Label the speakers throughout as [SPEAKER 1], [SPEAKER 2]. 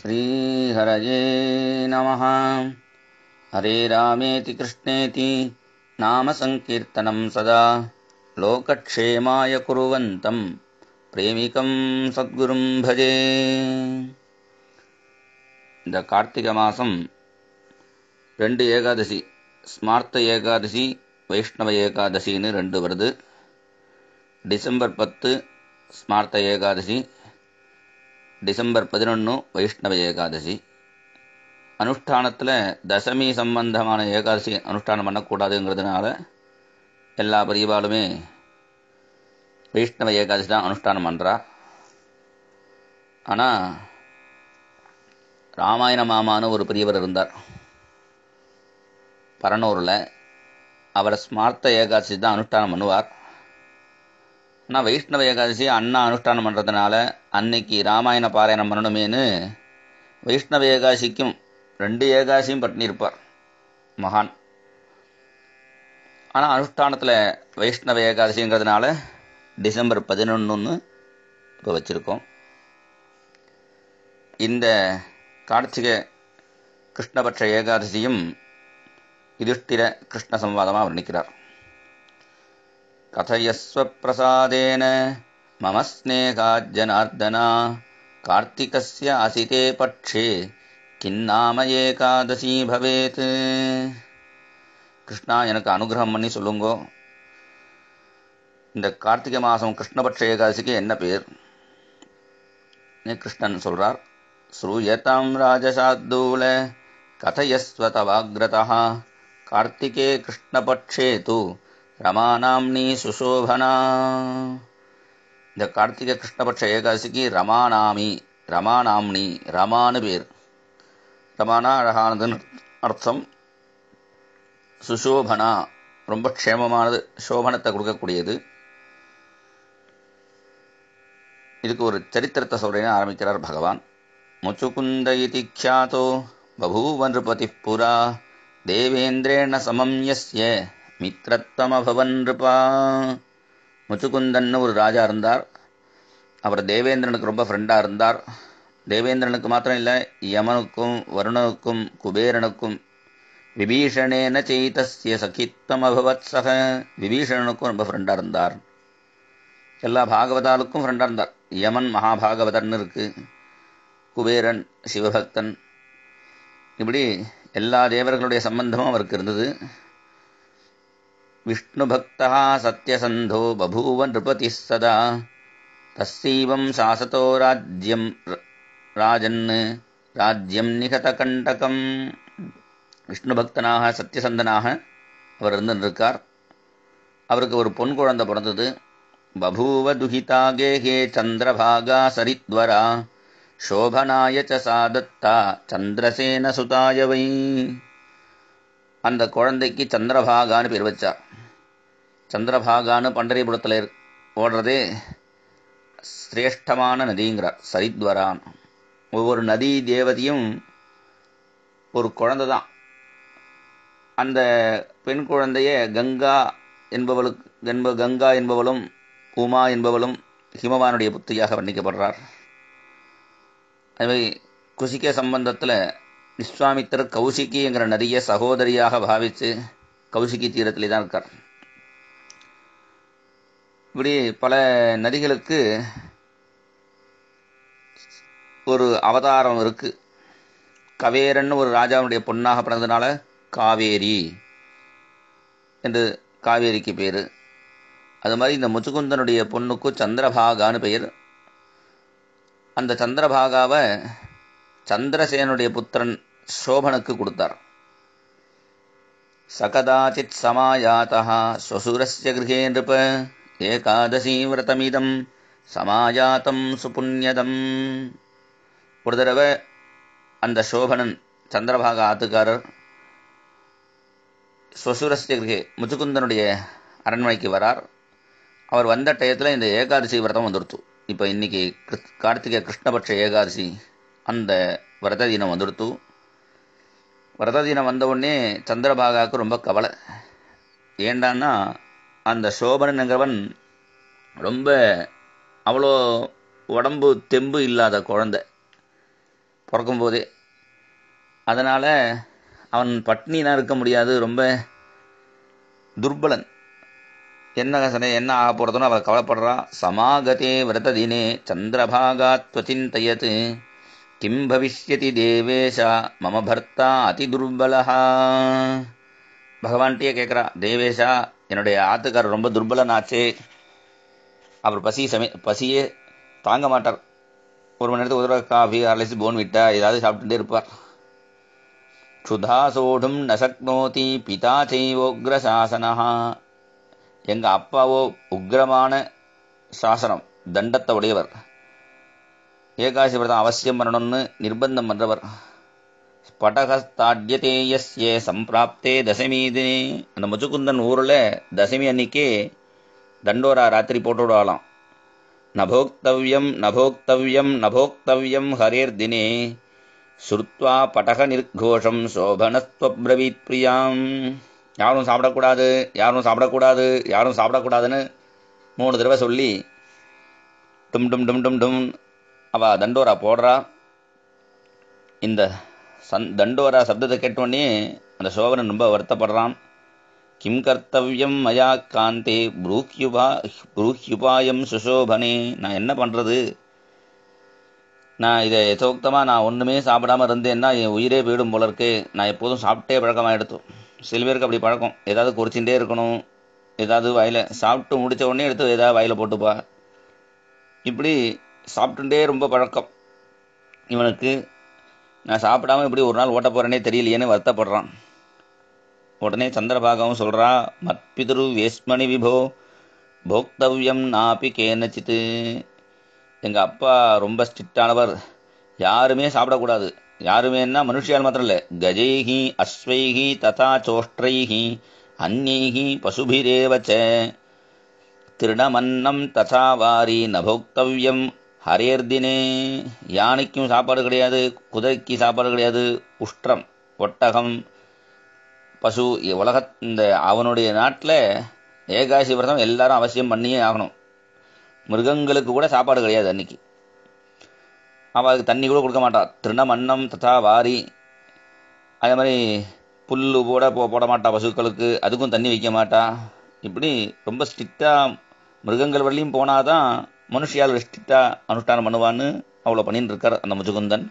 [SPEAKER 1] श्रीहरये नमः। हरे रामेति कृष्णेति नाम संकीर्तनं सदा लोकक्षेमाय कुर्वन्तं प्रेमिकं सद्गुरुं भजे. இந்த கார்த்திகை மாதம் 2 ஏகாதசி, ஸ்மார்த்த ஏகாதசி, வைஷ்ணவ ஏகாதசின்னு 2 வருது. டிசம்பர் 10 ஸ்மார்த்த ஏகாதசி, டிசம்பர் 11 வைஷ்ணவ ஏகாதசி. அனுஷ்டானத்தில் தசமி சம்பந்தமான ஏகாதசி அனுஷ்டானம் பண்ணக்கூடாதுங்கிறதுனால எல்லா பெரியவாளுமே வைஷ்ணவ ஏகாதசி தான் அனுஷ்டானம் பண்ணுறா. ஆனால் ராமாயண மாமான்னு ஒரு பெரியவர் இருந்தார் பரனூரில். அவர் ஸ்மார்த்த ஏகாதசி தான் அனுஷ்டானம் பண்ணுவார். ஆனால் வைஷ்ணவ ஏகாதசி அண்ணா அனுஷ்டானம் பண்ணுறதுனால அன்னைக்கு ராமாயண பாராயணம் பண்ணணுமேனு வைஷ்ணவ ஏகாதசிக்கும் 2 ஏகாதசியும் பட்டினிருப்பார் மகான். ஆனால் அனுஷ்டானத்தில் வைஷ்ணவ ஏகாதசிங்கிறதுனால டிசம்பர் 11 இப்போ வச்சுருக்கோம். இந்த கார்த்திகை கிருஷ்ணபட்ச ஏகாதசியும் யுதிஷ்டிர கிருஷ்ண சம்வாதமாக வர்ணிக்கிறார். கதயஸ்வ பிரசாதேன மம ஸ்நேகாத் ஜனார்தனா கார்த்திகஸ்ய அசிதே பட்சே கின்னாம ஏகாதசி பவேத். கிருஷ்ணா, எனக்கு அனுகிரகம் பண்ணி சொல்லுங்கோ, இந்த கார்த்திகை மாதம் கிருஷ்ணபட்ச ஏகாதசிக்கு என்ன பேர்? கிருஷ்ணன் சொல்றார். ஸ்ரூயதாம் ராஜசார்தூல கதயஸ்வ தவாக்ரதா கார்த்திகே கிருஷ்ணபட்சே து ரமாநாம்னி சுசோபனா. இந்த கார்த்திகை கிருஷ்ணபட்ச ஏகாதசிக்கு ரமாநாம்னி ரமானு பேர். ரமானா அழகானதுன்னு அர்த்தம். சுசோபனா ரொம்ப க்ஷேமமானது, சோபனத்தை கொடுக்கக்கூடியது. இதுக்கு ஒரு சரித்திரத்தை சொல்றேன்னு ஆரம்பிக்கிறார் பகவான். முச்சுகுந்த இதி க்யாதோ பபூவ நிருபதி புரா தேவேந்திரேண சமம் யஸ்ய மித்ரத்வமபவன் நிருபா. முச்சுகுந்தன்னு ஒரு ராஜா இருந்தார். அவர் தேவேந்திரனுக்கு ரொம்ப ஃப்ரெண்டாக இருந்தார். தேவேந்திரனுக்கு மாத்திரம் இல்லை, யமனுக்கும் வருணனுக்கும் குபேரனுக்கும் விபீஷணேன செய்தஸ்ய சகித்வம் அபவத் சக. விபீஷணனுக்கும் ரொம்ப ஃப்ரெண்டாக இருந்தார். எல்லா பாகவதாலுக்கும் ஃப்ரெண்டாக இருந்தார். யமன் மகாபாகவதர்னு இருக்கு, குபேரன் சிவபக்தன், இப்படி எல்லா தேவர்களுடைய சம்பந்தமும் அவருக்கு இருந்தது. விஷ்ணு பக்தா சத்யசந்தோ பபூவ நிருபதி சதா தஸ்ஸைவம் சாசதோ ராஜ்யம் நிகத கண்டகம். விஷ்ணு பக்தனாக சத்யசந்தனாக அவர் இருந்திருக்கார். அவருக்கு ஒரு பொன் குழந்தை பிறந்தது. பபூவ துஹிதா கேகே சந்திரபாகா சரித்வரா சோபனாய ச சாதத்தா சந்திரசேன சுதாயவை. அந்த குழந்தைக்கு சந்திரபாகான்னு பேர் வச்சார். சந்திரபாகான்னு பண்டரிபுரத்தில் ஓடுறதே சிரேஷ்டமான நதிங்கிறார், சரித்வரான். ஒவ்வொரு நதி தேவதையும் ஒரு குழந்தை தான். அந்த பெண் குழந்தைய கங்கா என்பவளும் உமா என்பவளும் ஹிமவானுடைய புத்திரியாக வர்ணிக்கப்படுறார். அதுவே குசிக சம்பந்தத்தில் விஸ்வாமித்திரர் கௌசிகி என்கிற நதியை சகோதரியாக பாவித்து கௌசிகி தீரத்திலே தான் இருக்கார். இப்படி பல நதிகளுக்கு ஒரு அவதாரம் இருக்கு. கவேரன்னு ஒரு ராஜாவுடைய பொண்ணாக பிறந்ததுனால காவேரி என்று காவேரிக்கு பேரு. அது மாதிரி இந்த முச்சுகுந்தனுடைய பொண்ணுக்கு சந்திரபாகான்னு பெயர். அந்த சந்திரபாகாவை சந்திரசேனுடைய புத்திரன் சோபனுக்கு கொடுத்தார். சகதாச்சித் சமாயாதா ஸ்வசுரஸ்ய கிருஹே நிருப ஏகாதசி விரதமிதம் சமாயாதம் சுபுண்யதம். ஒரு தடவை அந்த சோபனன் சந்திரபாகா ஆத்துக்காரர் ஸ்வசுரஸ்ய கிருஹே முச்சுகுந்தனுடைய அரண்மனைக்கு வரார். அவர் வந்த டயத்தில் இந்த ஏகாதசி விரதம் வந்துடுத்து. இப்போ இன்னைக்கு கார்த்திகை கிருஷ்ணபட்ச ஏகாதசி, அந்த விரத தினம் வந்துடுத்து. விரத தினம் வந்த உடனே சந்திரபாகாவுக்கு ரொம்ப கவலை. ஏண்டான்னா அந்த சோபனங்கிறவன் ரொம்ப அவ்வளோ உடம்பு தெம்பு இல்லாத குழந்தை. பிறக்கும்போதே. அதனால் அவன் பட்னினா இருக்க முடியாது, ரொம்ப துர்பலன். என்ன ஆக போகிறதுன்னு அவள் கவலைப்படுறான். சமாகதே விரத தினே சந்திரபாகாத் துவச்சிந்தயத் கிம் பவிஷ்யதி தேவேஷா மம பர்த்தா அதி துர்பலஹா. பகவான்கிட்டயே கேட்குறா, தேவேஷா என்னுடைய ஆத்துக்காரர் ரொம்ப துர்பலன் ஆச்சே, அவர் பசியே தாங்க மாட்டார். ஒரு மணி நேரத்துக்கு ஒரு தடவை காஃபி ஹார்லிக்ஸ் போன்விட்டா ஏதாவது சாப்பிட்டுட்டே இருப்பார். க்ஷுதா சோடும் நசக்னோதி பிதா செய்வோக்ர சாசனஹா. எங்கள் அப்பாவோ உக்ரமான சாசனம், தண்டத்தை உடையவர். ஏகாசி விரதம் அவசியம் பண்ணணும்னு நிர்பந்தம் பண்ணுறவர். ஸ்படகஸ்தாட்யதேயஸ்யே சம்பிராப்தே தசமி தினே. அந்த முச்சுக்குந்தன் ஊரில் தசமி அன்னைக்கே தண்டோரா ராத்திரி போட்டு விடலாம். நபோக்தவ்யம் நபோக்தவ்யம் நபோக்தவ்யம் ஹரேர் தினே ஸ்ருத்வா படக நிர்கோஷம் சோபனஸ்துவப்ரவீத் பிரியாம். யாரும் சாப்பிடக்கூடாது, யாரும் சாப்பிடக்கூடாது, யாரும் சாப்பிடக்கூடாதுன்னு 3 தடவை சொல்லி டும் டும் டும் டும் டும் அவ தண்டோரா போடுறா. இந்த தண்டோரா சப்தத்தை கேட்டோடனே அந்த சோபனன் ரொம்ப வருத்தப்படுறான். கிம் கர்த்தவ்யம் மயா காந்தே ப்ரூஹ்யுபாயம் சுசோபனே. நான் என்ன பண்ணுறது, நான் இதை யதோக்தமாக நான் ஒன்றுமே சாப்பிடாமல் இருந்தேன்னா என் உயிரே போயிடும் போல இருக்கு. நான் எப்போதும் சாப்பிட்டே பழக்கமாக எடுத்தோம். சில பேருக்கு அப்படி பழக்கம், ஏதாவது குறிச்சுட்டே இருக்கணும், ஏதாவது வாயில் சாப்பிட்டு முடித்த உடனே எடுத்து ஏதாவது வாயில் போட்டுப்பா. இப்படி சாப்பிட்டுட்டே ரொம்ப பழக்கம் இவனுக்கு. நான் சாப்பிடாம இப்படி ஒரு நாள் ஓட்ட போகிறேனே தெரியலையேன்னு வருத்தப்படுறான். உடனே சந்திரபாகவும் சொல்கிறா, மத்பிதுரு வேஸ்மணி விபோ போக்தவ்யம் நாப்பி கேனச்சித்து. எங்கள் அப்பா ரொம்ப ஸ்ட்ரிக்டானவர், யாருமே சாப்பிடக்கூடாது. யாருமேன்னா மனுஷியால் மாத்திரம் இல்லை, கஜைஹி அஸ்வைஹி ததா சோஷ்ட்ரைஹி அந்நைஹி பசுபிரேவச்ச திருடமன்னம் ததா வாரி நபோக்தவ்யம் ஹரேர்தினே. யானைக்கும் சாப்பாடு கிடையாது, குதிரைக்கு சாப்பாடு கிடையாது, உஷ்ட்ரம் ஒட்டகம் பசு இந்த அவனுடைய நாட்டில் ஏகாசி விரதம் எல்லாரும் அவசியம் பண்ணியே ஆகணும். மிருகங்களுக்கு கூட சாப்பாடு கிடையாது அன்னைக்கு. அவளுக்கு தண்ணி கூட கொடுக்க மாட்டா. திருணமன்னம் ததா வாரி, அதே மாதிரி புல்லு கூட போட மாட்டா பசுக்களுக்கு, அதுக்கும் தண்ணி வைக்க மாட்டா. இப்படி ரொம்ப ஸ்ட்ரிக்டாக மிருகங்கள் வரலையும் போனாதான் மனுஷியால் ஸ்ட்ரிக்டாக அனுஷ்டானம் பண்ணுவான்னு அவ்வளோ பண்ணின்னு இருக்கார் அந்த முச்சுகுந்தன்.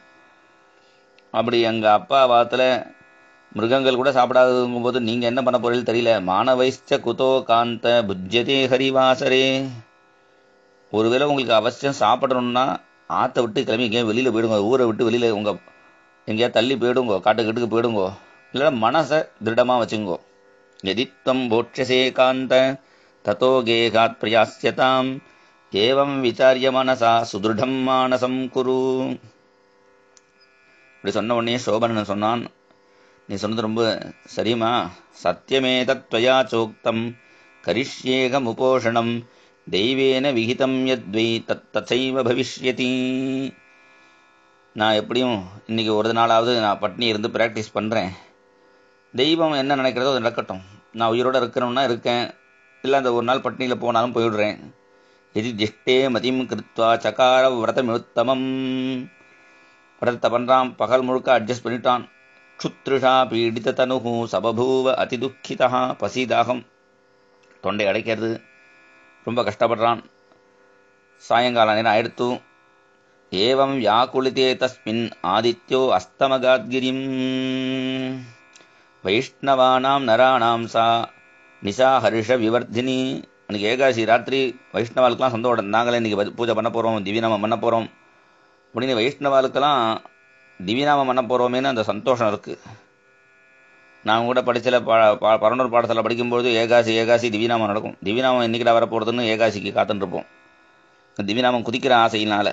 [SPEAKER 1] அப்படி எங்கள் அப்பா வாரத்தில் மிருகங்கள் கூட சாப்பிடாதுங்கும்போது நீங்கள் என்ன பண்ண போறீங்க தெரியல. மானவைச்ச குதோ காந்த புஜ்யதே ஹரிவாசரே. ஒருவேளை உங்களுக்கு அவசியம் சாப்பிடணும்னா ஆற்றை விட்டு கிளம்பி எங்கேயும் வெளியில் போயிடுங்க, ஊரை விட்டு வெளியில் எங்கேயாவது தள்ளி போயிடுங்கோ, காட்டுக்கிட்டுக்கு போயிடுங்கோ. இல்லைன்னா மனசை திருடமாக வச்சுங்கோ. எதித்வம் போட்சசே காந்த ததோ கேகாத் பிரயாஸ்யதாம் ஏவம் விசாரிய மனசா சுதிருடம் மானசம் குரு. இப்படி சொன்ன உடனே சோபனன் சொன்னான், நீ சொன்னது ரொம்ப சரிமா. சத்தியமே தத்வயா சோக்தம் கரிஷ்யேகம் உபோஷணம் தெய்வேன விகிதம் யத்வை தச்சைவ பவிஷ்யதி. நான் எப்படியும் இன்னைக்கு ஒரு நாளாவது நான் பட்னி இருந்து ப்ராக்டிஸ் பண்ணுறேன். தெய்வம் என்ன நினைக்கிறதோ அது நடக்கட்டும். நான் உயிரோடு இருக்கணும்னா இருக்கேன், இல்லை அந்த ஒரு நாள் பட்னியில் போனாலும் போயிடுறேன். எதி ஜிஷ்டே மதிம் கிருத்வா சகார விரதமிருத்தமம். விரதத்தை பண்ணுறான், பகல் முழுக்க அட்ஜஸ்ட் பண்ணிட்டான். க்ஷுத்ருஷா பீடித தனுஹு சபபூவ அதிதுக்கிதா. பசி தாகம் தொண்டை அடைக்கிறது, ரொம்ப கஷ்டப்படுறான். சாயங்கால நேரம் ஆயிடுத்து. ஏவம் வியாக்குலிதே தஸ்மின் ஆதித்யோ அஸ்தமகாத்கிரிம் வைஷ்ணவானாம் நராணாம் சா நிசா ஹர்ஷ விவர்தினி. அன்றைக்கி ஏகாசி ராத்திரி வைஷ்ணவாளுக்கெல்லாம் சந்தோஷம். நாங்களே இன்றைக்கி பூஜை பண்ண போகிறோம், திவ்யநாமம் பண்ண போகிறோம் அப்படின்னு வைஷ்ணவாளுக்கெல்லாம் திவ்யநாமம் பண்ண போகிறோமேனு அந்த சந்தோஷம் இருக்குது. நான் கூட படிச்சல பரனூர் பாடத்தில் படிக்கும்போது ஏகாசி திவ்யநாமம் நடக்கும். திவ்யநாமம் என்னைக்கிட வரப்போகிறதுன்னு ஏகாசிக்கு காத்துட்டுருப்போம். திவ்யநாமம் குதிக்கிற ஆசையினால.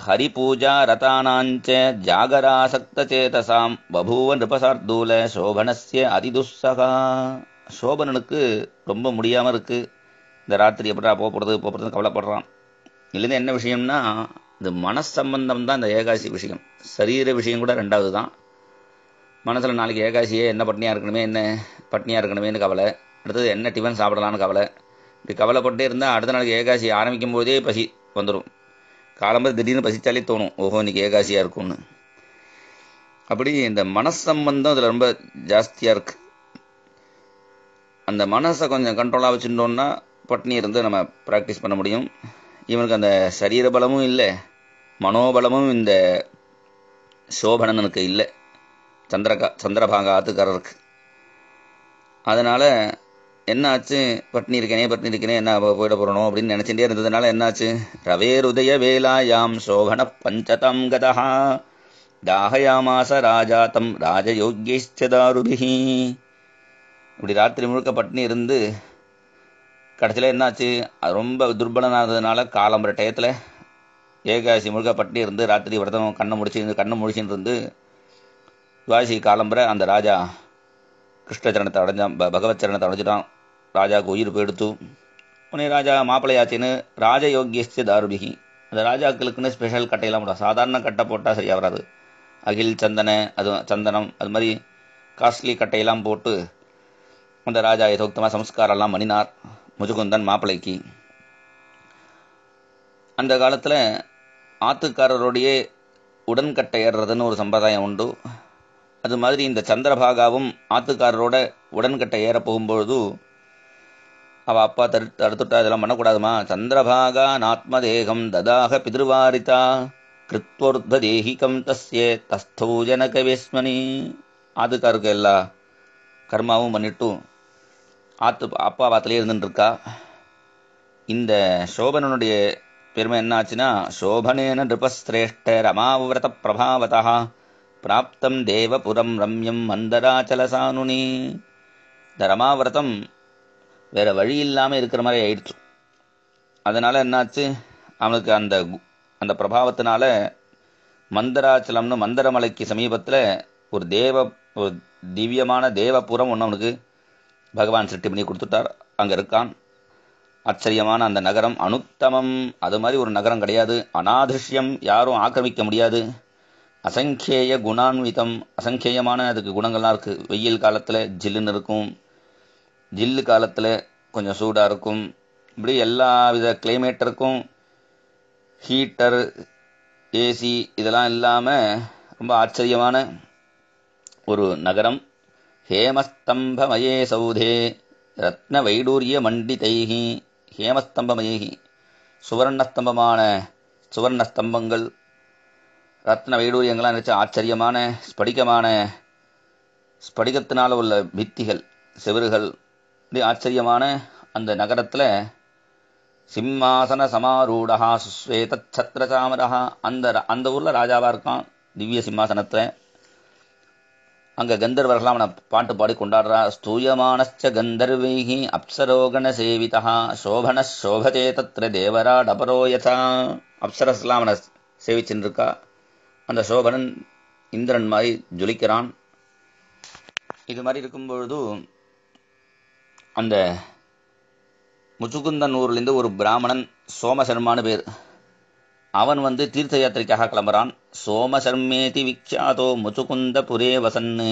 [SPEAKER 1] ஹரிபூஜா ரதானாஞ்ச ஜாகராசக்த சேதசாம் பபூவ நிருபசார்தூல சோபனஸ்ய அதிதுஸ்ஸகா. சோபனனுக்கு ரொம்ப முடியாமல் இருக்குது. இந்த ராத்திரி எப்படா போகிறது கவலைப்படுறான். இதுலேருந்து என்ன விஷயம்னா, இந்த மனசம்பந்தம் தான் இந்த ஏகாசி விஷயம். சரீர விஷயம் கூட ரெண்டாவது தான். மனசில் நாளைக்கு ஏகாசியே என்ன பட்னியாக இருக்கணுமேனு கவலை. அடுத்தது என்ன டிஃபன் சாப்பிடலான்னு கவலை. இப்படி கவலைப்பட்டே இருந்தால் அடுத்த நாளைக்கு ஏகாசி ஆரம்பிக்கும் போதே பசி வந்துடும். காலம்பரம் திடீர்னு பசிச்சாலே தோணும், ஓஹோ இன்னைக்கு ஏகாசியாக இருக்கும்னு. அப்படி இந்த மனசம்பந்தம் அதில் ரொம்ப ஜாஸ்தியாக இருக்கு. அந்த மனசை கொஞ்சம் கண்ட்ரோலாக வச்சுட்டோம்னா பட்னி இருந்து நம்ம ப்ராக்டிஸ் பண்ண முடியும். இவனுக்கு அந்த சரீர பலமும் இல்லை, மனோபலமும் இந்த சோபனனுக்கு இல்லை, சந்திரபாகா ஆத்துக்காரருக்கு. அதனால என்ன ஆச்சு, பட்னி இருக்கேனே என்ன போயிட போறணும் அப்படின்னு நினைச்சுட்டே இருந்ததுனால என்னாச்சு, ரவேருதய வேலாயாம் சோபன பஞ்சதம் கதா தாகயாமாச ராஜாத்தம் ராஜயோகியதாருபிஹி. இப்படி ராத்திரி முழுக்க பட்னி இருந்து கடைசியில் என்னாச்சு, ரொம்ப துர்பலனானதுனால காலம்பர டயத்தில் ஏகாசி முழுக்க பட்னி இருந்து ராத்திரி விரதம் கண்ணை முடிச்சுன்னு இருந்து துவாசி காலம்பரை அந்த ராஜா கிருஷ்ணச்சரணத்தை அடைஞ்சான், பகவத் சரணத்தை அடைஞ்சிட்டான். ராஜாவுக்கு உயிர் போயிடுத்து. உடனே ராஜா மாப்பிள்ளையாச்சின்னு ராஜயோகியஸ்ய தாருபிகி, அந்த ராஜாக்களுக்குன்னு ஸ்பெஷல் கட்டையெல்லாம் போடும். சாதாரண கட்டை போட்டால் சரியாக வராது, அகில் சந்தனம் அது மாதிரி காஸ்ட்லி கட்டையெல்லாம் போட்டு அந்த ராஜா யதோக்தமாக சம்ஸ்காரம்லாம் பண்ணினார் முச்சுகுந்தன் மாப்பிள்ளைக்கு. அந்த காலத்தில் ஆத்துக்காரருடைய உடன்கட்டை ஏறுறதுன்னு ஒரு சம்பிரதாயம் உண்டு. அது மாதிரி இந்த சந்திரபாகாவும் ஆத்துக்காரரோட உடன்கட்டை ஏற போகும்பொழுது அவள் அப்பா தடுத்துட்டா, இதெல்லாம் பண்ணக்கூடாதுமா, சந்திரபாகா நாத்மதேகம் ததாக பிதிருவாரிதா கிருத்வர்த தேகிகம் தஸ்யே தஸ்தௌ ஜனகவேஸ்மனி. ஆத்துக்காருக்கு எல்லா கர்மாவும் பண்ணிட்டு அப்பா வாத்திலே இருந்துட்டுருக்கா. இந்த சோபனனுடைய பெருமை என்ன ஆச்சுன்னா, சோபனேன நிருபஸ்ரேஷ்ட ரமாவிரத பிரபாவதா பிராப்தம் தேவபுரம் ரம்யம் மந்தராச்சலசானுனி. இந்த ரமாவிரதம் வேற வழி இல்லாமல் இருக்கிற மாதிரி ஆயிடுச்சு. அதனால என்னாச்சு, அவனுக்கு அந்த பிரபாவத்தினால மந்தராச்சலம்னு மந்தரமலைக்கு சமீபத்தில் ஒரு திவ்யமான தேவபுரம் ஒன்று அவனுக்கு பகவான் சிருஷ்டி பண்ணி கொடுத்துட்டார். அங்கே இருக்கான். ஆச்சரியமான அந்த நகரம் அனுத்தமம், அது மாதிரி ஒரு நகரம் கிடையாது. அநாதிருஷ்யம், யாரும் ஆக்கிரமிக்க முடியாது. அசங்கேய குணான்விதம், அசங்கேயமான அதுக்கு குணங்கள்லாம் இருக்குது. வெயில் காலத்தில் ஜில்லுன்னு இருக்கும், ஜில்லு காலத்தில் கொஞ்சம் சூடாக இருக்கும். இப்படி எல்லா வித கிளைமேட்டருக்கும் ஹீட்டர், ஏசி இதெல்லாம் இல்லாமல் ரொம்ப ஆச்சரியமான ஒரு நகரம். ஹேமஸ்தம்பமயே சௌதே ரத்ன வைடூரிய மண்டிதைஹி. ஹேமஸ்தம்பமயேஹி, சுவர்ண ஸ்தம்பங்கள், ரத்ன வைடூரியங்கள்லாம் நினச்ச ஆச்சரியமான ஸ்படிகத்தினால் உள்ள பித்திகள், செவறுகள், இப்படி ஆச்சரியமான அந்த நகரத்தில் சிம்மாசன சமாரூடா சுஸ்வேத சத்ரசாமரா, அந்த ஊரில் ராஜாவாக இருக்கான் திவ்ய சிம்மாசனத்தில். அங்கே கந்தர்வர்கள்லாம் அவனை பாட்டு பாடி கொண்டாடுறா. ஸ்தூயமானச்ச கந்தர்வைஹி அப்சரோகண சேவிதா சோபன சோபதே தத்ர தேவராட் அபரோயதா. அப்சரஸ்லாம் அவனை சேவிச்சுன்னு இருக்கா. அந்த சோபனன் இந்திரன் மாதிரி ஜொலிக்கிறான். இது மாதிரி இருக்கும்பொழுது அந்த முச்சுகுந்தன் ஊர்லேருந்து ஒரு பிராமணன் சோமசர்மானு பேர், அவன் தீர்த்த யாத்திரைக்காக கிளம்புறான். சோமசர்மேதி விக்யாதோ முச்சுகுந்த புரே வசன்னு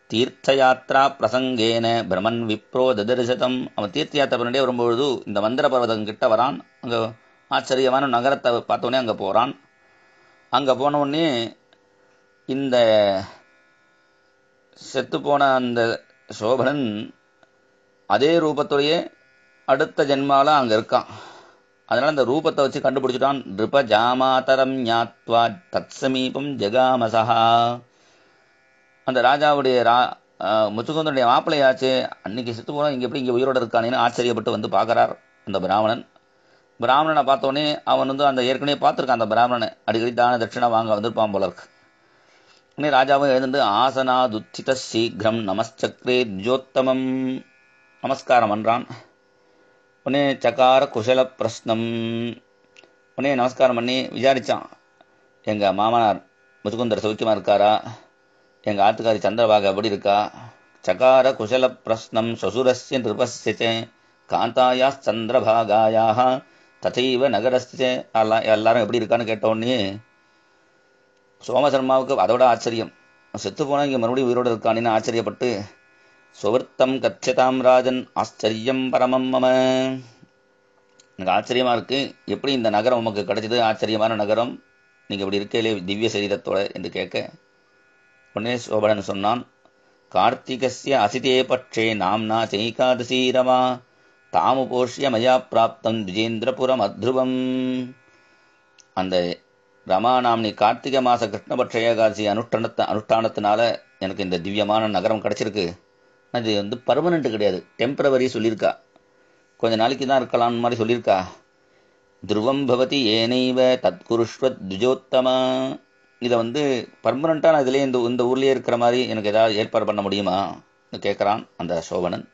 [SPEAKER 1] தீர்த்த யாத்ரா பிரசங்கேன பிரமன் விப்ரோ ததர்சதம். அவன் தீர்த்த யாத்திரை பண்ணிட்டே வரும்பொழுது இந்த மந்திர பர்வதம் கிட்ட வரான். அங்கே ஆச்சரியமான நகரத்தை பார்த்தோன்னே அங்கே போகிறான். அங்கே போனவுடனே இந்த செத்துப்போன அந்த சோபனன் அதே ரூபத்துடைய அடுத்த ஜென்மாவில் அங்கே இருக்கான். அதனால் அந்த ரூபத்தை வச்சு கண்டுபிடிச்சிட்டான். நிருப ஜாமாதரம் ஞாத்வா தத் சமீபம் ஜெகாமசஹா. அந்த ராஜாவுடைய முச்சுகுந்தனுடைய மாப்பிள்ளையாச்சு, அன்னைக்கு செத்து போனால் இங்கே எப்படி இங்கே உயிரோடு இருக்கானேன்னு ஆச்சரியப்பட்டு பார்க்குறார் அந்த பிராமணன். பிராமணனை பார்த்தோன்னே அவன் அந்த ஏற்கனவே பார்த்துருக்கான். அந்த பிராமணனை அடிக்கடி தான தட்சிணை வாங்க வந்திருப்பான் போல இருக்கு. உடனே ராஜாவும் எழுந்து ஆசனாதுச்சித சீக்கிரம் நமஸ்சக்ரே ஜோத்தமம் நமஸ்காரம் பண்ணுறான். உடனே சக்கார குசல பிரஸ்னம். உடனே நமஸ்காரம் பண்ணி விசாரித்தான், எங்கள் மாமனார் முச்சுகுந்தர் சௌக்கியமாக இருக்காரா, எங்கள் ஆத்துக்காரி சந்திரபாகா எப்படி இருக்கா. சக்கார குசல பிரஸ்னம் சசுரஸ்ய நிருபஸ்ய காந்தாயா சந்திரபாகாயாக ததைவ நகரஸ்ய. எல்லாரும் எப்படி இருக்கான்னு கேட்டவுடனே சோமசர்மாவுக்கு அதோட ஆச்சரியம். செத்து போனால் இங்கே மறுபடியும் உயிரோடு இருக்கானேன்னு ஆச்சரியப்பட்டு சுவர்த்தம் கச்சதாம் ராஜன் ஆச்சரியம் பரமம் மம. எனக்கு ஆச்சரியமா இருக்கு, எப்படி இந்த நகரம் உமக்கு கிடைச்சது, ஆச்சரியமான நகரம், நீங்க இப்படி இருக்கையிலே திவ்ய சரீரத்தோட என்று கேட்க, உடனே சோபனன் சொன்னான், கார்த்திகஸ்ய அசிதே பட்சே நாம்னா சைகாதசி ரமா தாமுபோஷ்ய மயா பிராப்தம் விஜேந்திரபுரம் அத்ருவம். அந்த ரமாநாம்னி கார்த்திகை மாச கிருஷ்ணபட்ச ஏகாதசி அனுஷ்டானத்தினால எனக்கு இந்த திவ்யமான நகரம் கிடைச்சிருக்கு. அது வந்து பர்மனண்ட் கிடையாது, டெம்பரவரி சொல்லியிருக்கா, கொஞ்ச நாளைக்கு தான் இருக்கலாம்னு மாதிரி சொல்லியிருக்கா. துருவம் பவதி ஏனைவ தத்குருஷ்வத் துஜோத்தமா. இதை வந்து பர்மனண்டா நான் இதுலேயே இந்த ஊர்லயே இருக்கிற மாதிரி எனக்கு ஏதாவது ஏற்பாடு பண்ண முடியுமா கேட்குறான் அந்த சோபனன்.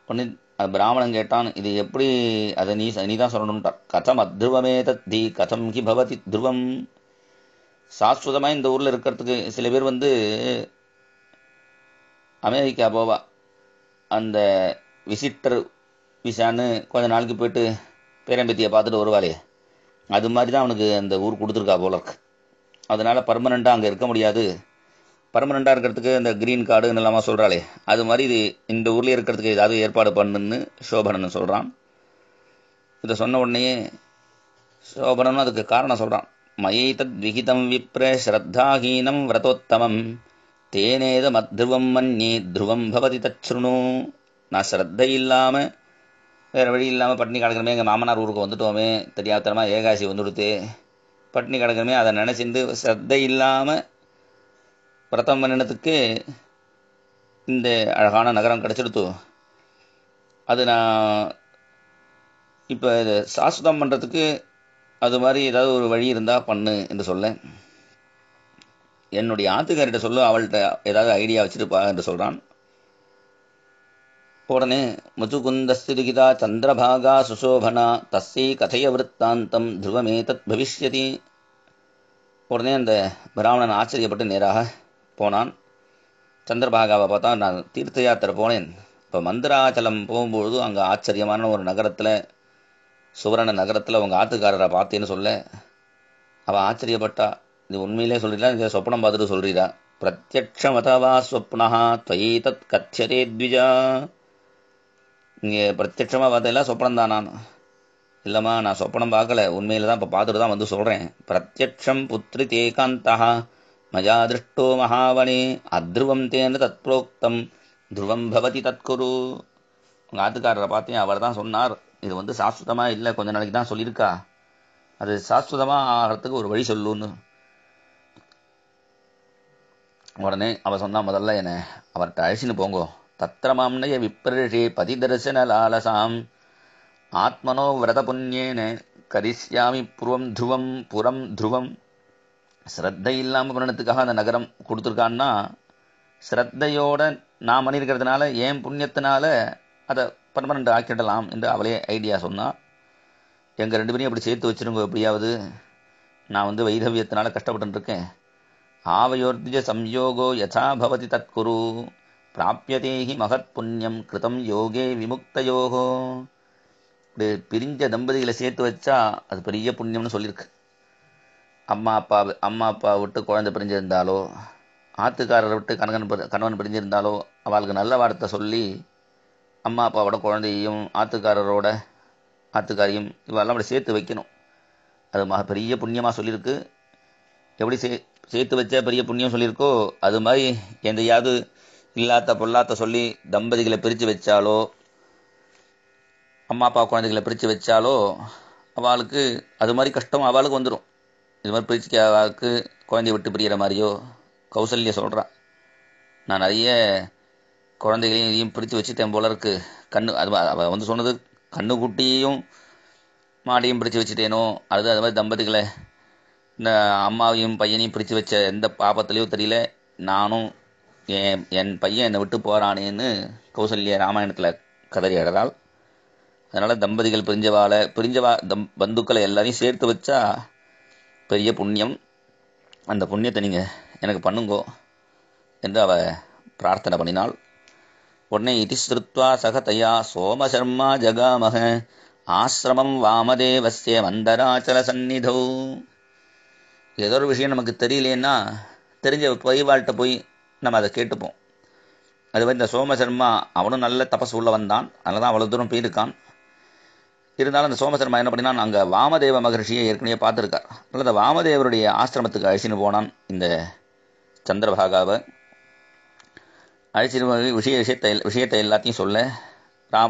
[SPEAKER 1] ஒன்று பிராமணன் கேட்டான், இது எப்படி, அதை நீ தான் சொல்லணும்ட்டார். கதம் அத்ருவமே தத்தி கதம் ஹி பவதி துருவம். சாஸ்வதமாக இந்த ஊரில் இருக்கிறதுக்கு சில பேர் வந்து அமெரிக்கா போவா, அந்த விசிட்டர் விசான்னு கொஞ்ச நாளைக்கு போயிட்டு பேரம்பத்தியை பார்த்துட்டு வருவாளே, அது மாதிரி தான் அவனுக்கு அந்த ஊர் கொடுத்துருக்கா போல இருக்கு. அதனால பர்மனெண்ட்டாக அங்கே இருக்க முடியாது, பர்மனெண்ட்டாக இருக்கிறதுக்கு இந்த க்ரீன் கார்டுன்னு இல்லாமல் சொல்கிறாளே, அது மாதிரி இது இந்த ஊர்லேயே இருக்கிறதுக்கு ஏதாவது ஏற்பாடு பண்ணுன்னு சோபனன் சொல்கிறான். இதை சொன்ன உடனே சோபனனும் அதுக்கு காரணம் சொல்கிறான். மயை தத் விகிதம் விப்ர ஸ்ரத்தாஹீனம் விரதோத்தமம் தேனேத மத்ருவம் மன்யே துருவம் பவதி தச்ருணு. நான் ஸ்ரத்தை இல்லாமல் வேறு வழி இல்லாமல் பட்னி கிடக்கிறமே, எங்கள் மாமனார் ஊருக்கு வந்துட்டோமே, தெரியாதனமா ஏகாசி வந்துடுத்து பட்னி கிடக்கிறமே, அதை நினச்சிட்டு ஸ்ரத்தை இல்லாமல் பிரதம் பண்ணினத்துக்கு இந்த அழகான நகரம் கிடச்சிடுத்து. அது நான் இப்போ சாஸ்வதம் பண்ணுறதுக்கு அது மாதிரி ஏதாவது ஒரு வழி இருந்தால் பண்ணு என்று சொல்ல, என்னுடைய ஆத்துக்காரிட்ட சொல்லு, அவள்கிட்ட ஏதாவது ஐடியா வச்சுருப்பா என்று சொல்கிறான். உடனே முதுகுந்தஸ்திருகிதா சந்திரபாகா சுசோபனா தஸ்யை கதைய விற்த்தாந்தம் துருவமே தத் பவிஷ்யதி. உடனே அந்த பிராமணன் ஆச்சரியப்பட்டு நேராக போனான். சந்திரபாகாவை பார்த்தா, நான் தீர்த்த யாத்திரை போனேன், இப்போ மந்திராச்சலம் போகும்பொழுது அங்கே ஆச்சரியமான ஒரு நகரத்தில், சுவரண நகரத்தில் உங்கள் ஆத்துக்காரரை பார்த்தேன்னு சொல்ல, அவள் ஆச்சரியப்பட்டா. இது உண்மையிலே சொல்கிறீங்களா, இந்த சொப்பனம் பார்த்துட்டு சொல்கிறீரா? பிரத்யக்ஷமதவா ஸ்வப்னா துவயி தத் கத்தியதே த்விஜா. இங்கே பிரத்யட்சமாக பார்த்தெல்லாம் சொப்பனம் தான். நான் இல்லைம்மா, நான் சொப்பனம் பார்க்கல, உண்மையில தான் இப்போ பார்த்துட்டு தான் வந்து சொல்கிறேன். பிரத்யக்ஷம் புத்ரி தேகாந்தா மயா திருஷ்டோ மகாவனே அத்ருவம் தேன தத் புரோக்தம் துருவம் பவதி தத்குரு. உங்கள் ஆத்துக்காரரை பார்த்தேன், அவர் தான் சொன்னார், இது வந்து சாஸ்வதமாக இல்லை, கொஞ்ச நாளைக்கு தான் சொல்லியிருக்கா, அது சாஸ்வதமாக ஆகிறதுக்கு ஒரு வழி சொல்லுன்னு. உடனே அவள் சொன்னா, முதல்ல என்ன அவர்கிட்ட அழிச்சின்னு போங்கோ. தத்திரமாம்னய விப்ரஷே பதிதர்சன லாலசாம் ஆத்மனோ விரத புண்ணியேன கரிஷ்யாமி புறம் துருவம். ஸ்ரத்தை இல்லாமல் பண்ணத்துக்காக அந்த நகரம் கொடுத்துருக்கான்னா, ஸ்ரத்தையோட நான் பண்ணியிருக்கிறதுனால, ஏன் புண்ணியத்தினால அதை பர்மனண்ட் ஆக்கிடலாம் என்று அவளே ஐடியா சொன்னா. எங்கள் ரெண்டு பேரையும் அப்படி சேர்த்து வச்சிருங்க எப்படியாவது, நான் வந்து வைதவியத்தினால கஷ்டப்பட்டு இருக்கேன். ஆவயோர்த்விஜ சம்யோகோ யதா பவதி தத்குரு பிராப்யதேஹி மகத் புண்ணியம் கிருதம் யோகே விமுக்தயோகோ. இப்படி பிரிஞ்ச தம்பதிகளை சேர்த்து வச்சா அது பெரிய புண்ணியம்னு சொல்லியிருக்கு. அம்மா அப்பா விட்டு குழந்தை பிரிஞ்சிருந்தாலோ, ஆத்துக்காரரை விட்டு கணவன் பிரிஞ்சிருந்தாலோ, அவளுக்கு நல்ல வார்த்தை சொல்லி அம்மா அப்பாவோட குழந்தையையும் ஆத்துக்காரையும் இவெல்லாம் அப்படி சேர்த்து வைக்கணும். அது பெரிய புண்ணியமாக சொல்லியிருக்கு. எப்படி சேர்த்து வச்சா பெரிய புண்ணியம் சொல்லியிருக்கோ, அது மாதிரி எந்தையாவது இல்லாத பொல்லாத்த சொல்லி தம்பதிகளை பிரித்து வச்சாலோ, அம்மா அப்பா குழந்தைகளை பிரித்து வச்சாலோ, அவளுக்கு அது மாதிரி கஷ்டம் அவளுக்கு வந்துடும். இது மாதிரி பிரிச்சு அவளுக்கு குழந்தைய விட்டு பிரிகிற மாதிரியோ. கௌசல்யா சொல்கிறா, நான் நிறைய குழந்தைகளையும் இதையும் பிரித்து வச்சுட்டேன் போல இருக்கு. அவள் வந்து சொன்னது, கண்ணுக்குட்டியையும் மாடியும் பிரித்து வச்சுட்டேனோ, அது மாதிரி தம்பதிகளை, இந்த அம்மாவையும் பையனையும் பிரித்து வச்ச எந்த பாபத்திலையோ தெரியல, நானும் என் பையன் என்னை விட்டு போகிறானேன்னு கௌசல்யா ராமாயணத்தில் கதறி அழறாள். அதனால் தம்பதிகள் பிரிஞ்சவா பந்துக்களை எல்லாரையும் சேர்த்து வச்சா பெரிய புண்ணியம். அந்த புண்ணியத்தை நீங்கள் எனக்கு பண்ணுங்கோ என்று அவ பிரார்த்தனை பண்ணினாள். உடனே இதி ஸ்ருத்வா சகதையா சோமசர்மா ஜகாமக ஆசிரமம் வாமதேவஸ்ய மந்தராச்சல சந்நிதௌ. ஏதோ ஒரு விஷயம் நமக்கு தெரியலேன்னா தெரிஞ்ச பரிவாள்கிட்ட போய் நம்ம அதை கேட்டுப்போம். அது மாதிரி இந்த சோமசர்மா அவனும் நல்ல தபஸ் உள்ளவன் தான், அதனால தான் அவ்வளோ தூரம் போயிருக்கான். இருந்தாலும் அந்த சோமசர்மா என்ன பண்ணினா, அங்கே வாமதேவ மகர்ஷியை ஏற்கனவே பார்த்துருக்கார். அதனால் அந்த வாமதேவருடைய ஆசிரமத்துக்கு அழிச்சின்னு போனான் இந்த சந்திரபாகாவை. அழிச்சின்னு போய் விஷயத்தை எல்லாத்தையும் சொல்ல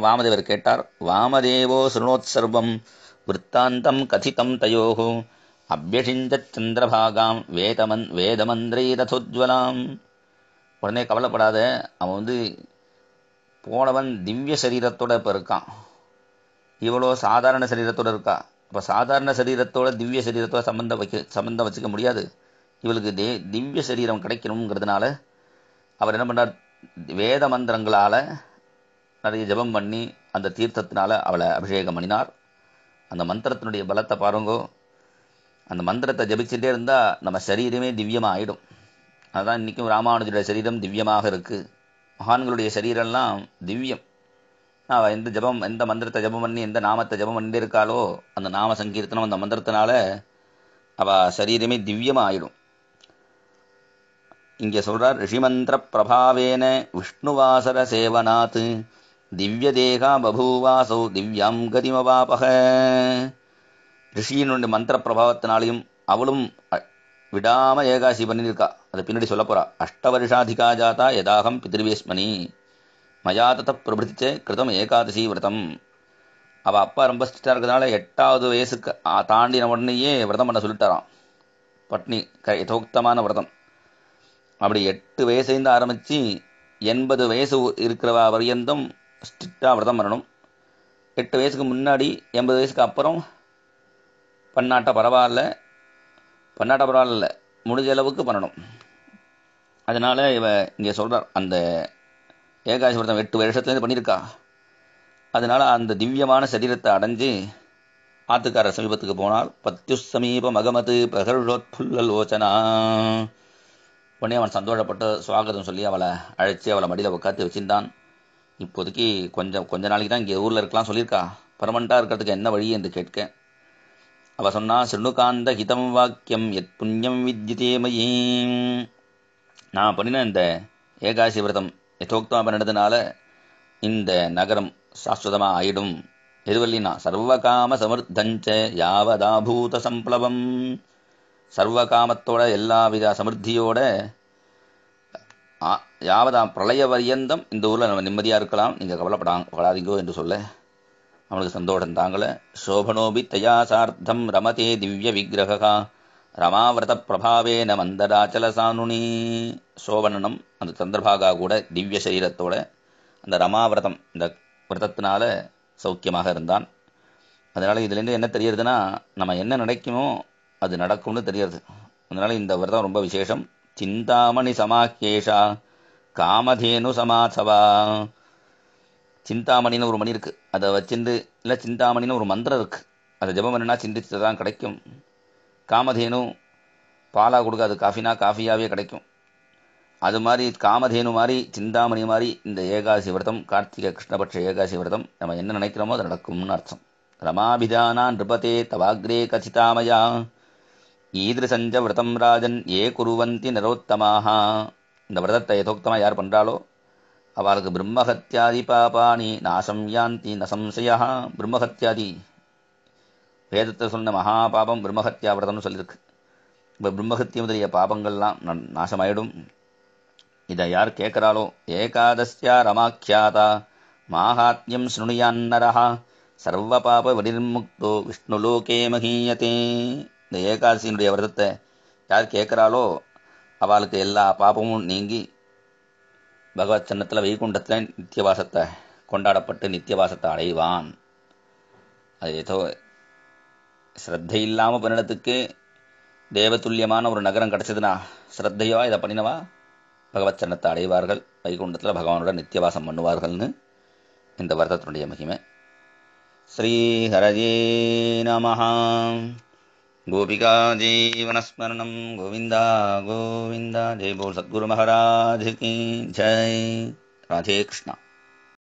[SPEAKER 1] வாமதேவர் கேட்டார். வாமதேவோ சுருணோத்சர்வம் விற்த்தாந்தம் கதிதம் தயோஹோ அபியஷிஞ்ச சந்திரபாகாம் வேதமந்திரை ரதோஜ்வலாம். உடனே கவலைப்படாத, அவன் போனவன் திவ்ய சரீரத்தோட இப்போ இருக்கான், இவ்வளோ சாதாரண சரீரத்தோட இருக்கா. இப்போ சாதாரண சரீரத்தோட திவ்ய சரீரத்தோட சம்பந்தம் வச்சுக்க முடியாது. இவளுக்கு திவ்ய சரீரம் கிடைக்கணுங்கிறதுனால அவர் என்ன பண்ணார், வேத மந்திரங்களால் நிறைய ஜபம் பண்ணி அந்த தீர்த்தத்தினால அவளை அபிஷேகம் பண்ணினார். அந்த மந்திரத்தினுடைய பலத்தை பாருங்கோ. அந்த மந்திரத்தை ஜபிச்சுட்டே இருந்தால் நம்ம சரீரமே திவ்யமாக ஆயிடும். அதுதான் இன்றைக்கும் ராமானுஜருடைய சரீரம் திவ்யமாக இருக்குது. மகான்களுடைய சரீரம்லாம் திவ்யம். அவள் எந்த மந்திரத்தை ஜபம் பண்ணி எந்த நாமத்தை ஜபம் பண்ணி இருக்காளோ அந்த நாம சங்கீர்த்தனம் அந்த மந்திரத்தினால அவள் சரீரமே திவ்யமாக ஆயிடும். இங்கே சொல்றார், ரிஷிமந்திர பிரபாவேன விஷ்ணுவாசர சேவனாத் திவ்ய தேகா பபூவாசௌ திவ்யாம் கதிமவாபக. ரிஷியினுடைய மந்திர பிரபாவத்தினாலையும் அவளும் விடாம ஏகாசி பண்ணியிருக்கா. அது பின்னாடி சொல்ல போறா. அஷ்டவருஷாதிகா ஜாதா யதாகம் பிதிர்வேஸ்மனி மயா தத பிரபிருத்திச்சே கிருதம் ஏகாதசி விரதம். அவள் அப்பா ரொம்ப ஸ்ட்ரிக்டாக இருக்கிறதுனால 8வது வயசுக்கு தாண்டின உடனேயே விரதம் பண்ண சொல்லிட்டாராம். பட்னி யதோக்தமான விரதம். அப்படி 8 வயசுலேருந்து ஆரம்பித்து 80 வயசு இருக்கிறவா வரையந்தும் ஸ்ட்ரிக்டாக விரதம் பண்ணணும். 8 வயசுக்கு முன்னாடி 80 வயசுக்கு அப்புறம் பண்ணாட்ட பரவாயில்ல, முடிஞ்ச அளவுக்கு பண்ணணும். அதனால இங்கே சொல்கிறார், அந்த ஏகாதசி விரதம் 8 வருஷத்துலேருந்து பண்ணியிருக்கா. அதனால அந்த திவ்யமான சரீரத்தை அடைஞ்சு ஆத்துக்கார சமீபத்துக்கு போனால் பத்யு சமீபம் அகமது பிரகர்ஷோத்புல்லோச்சனா. உடனே அவன் சந்தோஷப்பட்டு சுவாகதம் சொல்லி அவளை அழைச்சி அவளை மடியில் உட்காந்து வச்சிருந்தான். இப்போதைக்கு கொஞ்ச நாளைக்கு தான் இங்கே ஊரில் இருக்கலாம் சொல்லியிருக்கா. பர்மனெண்ட்டாக இருக்கிறதுக்கு என்ன வழி என்று கேட்க அவள் சொன்னா, சிறுகாந்த ஹிதம் வாக்கியம் எத் புண்ணியம் வித்யதே மயி. நான் பண்ணின இந்த ஏகாசி விரதம் யதோக்தமாக பண்ணினதுனால இந்த நகரம் சாஸ்வதமாக ஆயிடும். எதுவல்லினா சர்வகாம சமிர்த்தஞ்ச யாவதாபூத சம்ப்ளவம். சர்வகாமத்தோட எல்லாவித சமிருத்தியோட யாவதாம் பிரளய பரியந்தம் இந்த ஊரில் நம்ம நிம்மதியாக இருக்கலாம், நீங்கள் கவலைப்படாதீங்கோ என்று சொல்ல அவனுக்கு சந்தோஷம் தாங்கல. சோபனோபி தயா சார்த்தம் ரமதே திவ்ய விக்கிரகா ரமாவிரத பிரபாவேன மந்தராச்சல சானுனி. சோபனனம் அந்த சந்திரபாகா கூட திவ்ய சரீரத்தோட அந்த ரமாவிரதம் இந்த விரதத்தினால சௌக்கியமாக இருந்தான். அதனால் இதுலேருந்து என்ன தெரியறதுன்னா, நம்ம என்ன நினைக்குமோ அது நடக்கும்னு தெரியறது. அதனால் இந்த விரதம் ரொம்ப விசேஷம். சிந்தாமணி சமாக்கேஷா காமதேனு சமாசவா. சிந்தாமணின்னு ஒரு மணி இருக்கு, அதை வச்சிருந்து இல்லை சிந்தாமணின்னு ஒரு மந்திரம் இருக்கு, அதை ஜபம் பண்ணினா சிந்திச்சு தான் கிடைக்கும். காமதேனு பாலா கொடுக்காது, காஃபினா காஃபியாகவே கிடைக்கும். அது மாதிரி காமதேனு மாதிரி சிந்தாமணி மாதிரி இந்த ஏகாசி விரதம், கார்த்திகை கிருஷ்ணபட்ச ஏகாசி விரதம் நம்ம என்ன நினைக்கிறோமோ அது நடக்கும்னு அர்த்தம். ரமாபிதானா நிருபதே தவாக்ரே கச்சிதாமயா ஈதிருசஞ்ச விரதம் ராஜன் ஏ குருவந்தி நரோத்தமாக. இந்த விரதத்தை யதோக்தமாக யார் பண்ணுறாளோ அவளுக்கு பிரம்மஹத்யாதி பாபானி நாசம் யாந்தி நசம்சயா. பிரம்மஹத்யாதி வேதத்தை சொன்ன மகாபாபம் பிரம்மஹத்யா விரதம்னு சொல்லியிருக்கு. இப்போ பிரம்மஹத்திய முதலிய பாபங்கள்லாம் நாசமாயிடும். இதை யார் கேட்குறாளோ ஏகாதஸ்யா ரமாக்கியாதா மாஹாத்யம் ஸ்ருணுயான்னரஹா சர்வ பாப வினிர்முக்தோ விஷ்ணுலோகே மகீயத்தே. இந்த ஏகாதசியினுடைய விரதத்தை யார் கேட்குறாளோ அவளுக்கு எல்லா பாபமும் நீங்கி பகவத் சன்னத்தில் வைகுண்டத்தில் நித்தியவாசத்தை கொண்டாடப்பட்டு நித்தியவாசத்தை அடைவான். அது ஏதோ ஸ்ரத்தை இல்லாமல் பண்ணினத்துக்கு தேவதுல்யமான ஒரு நகரம் கிடச்சதுன்னா ஸ்ரத்தையோ இதை பண்ணினவா பகவத் சன்னத்தை அடைவார்கள், வைகுண்டத்தில் பகவானோட நித்தியவாசம் பண்ணுவார்கள்னு இந்த விரதத்தினுடைய மகிமை. ஸ்ரீஹரயே நமஹ. गोपिका जीवनस्मरणं गोविंदा गोविंदा. जय बोल सद्गुरु महाराज की जय. राधे कृष्णा.